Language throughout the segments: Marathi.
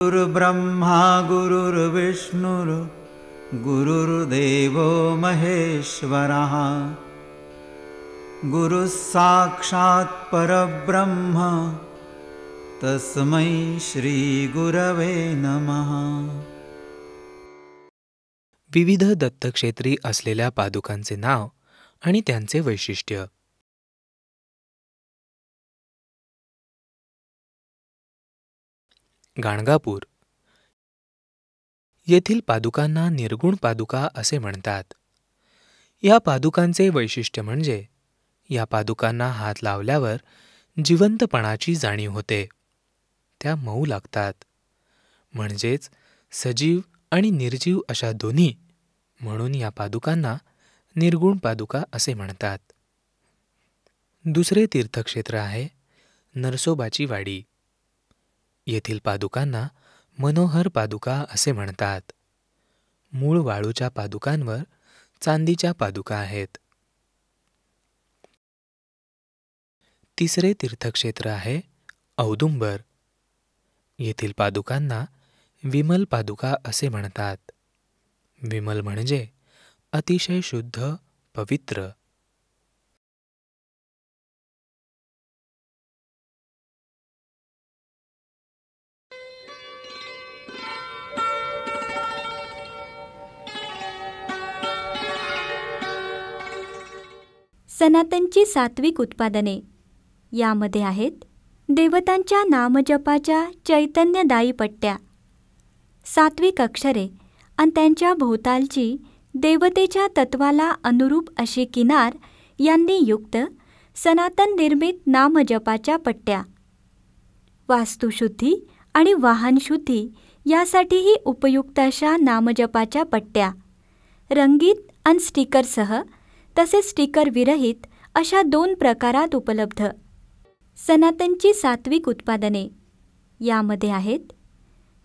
गुरुर्ब्रह्मा गुरुर्विष्णुर् गुरुर्देवो महेश्वरः गुरुः साक्षात् परब्रह्म तस्मै श्री गुरवे नमः. विविध दत्तक्षेत्री असलेल्या पादुकांचे नाव आणि त्यांचे वैशिष्ट्य. गाणगापूर येथील पादुकांना निर्गुण पादुका असे म्हणतात. या पादुकांचे वैशिष्ट्य म्हणजे या पादुकांना हात लावल्यावर जिवंतपणाची जाणीव होते. त्या मऊ लागतात, म्हणजेच सजीव आणि निर्जीव अशा दोन्ही, म्हणून या पादुकांना निर्गुण पादुका असे म्हणतात. दुसरे तीर्थक्षेत्र आहे नरसोबाची वाडी. येथील पादुकांना मनोहर पादुका असे म्हणतात. मूळ वाळूच्या पादुकांवर चांदीच्या पादुका आहेत. तिसरे तीर्थक्षेत्र आहे औदुंबर. येथील पादुकांना विमल पादुका असे म्हणतात. विमल म्हणजे अतिशय शुद्ध, पवित्र. सनातनची सात्विक उत्पादने. यामध्ये आहेत देवतांच्या नामजपाच्या चैतन्यदायी पट्ट्या, सात्विक अक्षरे आणि त्यांच्या भोवतालची देवतेच्या तत्वाला अनुरूप अशी किनार यांनी युक्त सनातन निर्मित नामजपाच्या पट्ट्या, वास्तुशुद्धी आणि वाहनशुद्धी यासाठीही उपयुक्त अशा नामजपाच्या पट्ट्या, रंगीत आणि स्टिकरसह तसेच स्टिकर विरहित अशा 2 प्रकारात उपलब्ध. सनातनची सात्विक उत्पादने. यामध्ये आहेत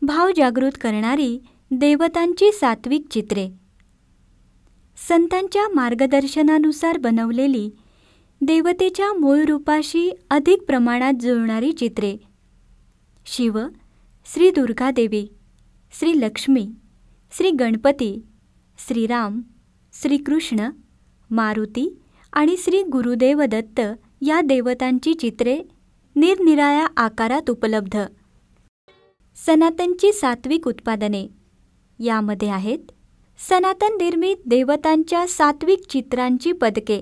भाव जागृत करणारी देवतांची सात्विक चित्रे, संतांच्या मार्गदर्शनानुसार बनवलेली देवतेच्या मूळ रूपाशी अधिक प्रमाणात जुळणारी चित्रे, शिव, श्री दुर्गादेवी, श्री लक्ष्मी, श्री गणपती, श्रीराम, श्रीकृष्ण, मारुती आणि श्री गुरुदेव दत्त या देवतांची चित्रे निरनिराळ्या आकारात उपलब्ध. सनातनची सात्विक उत्पादने. यामध्ये आहेत सनातन निर्मित देवतांच्या सात्विक चित्रांची पदके,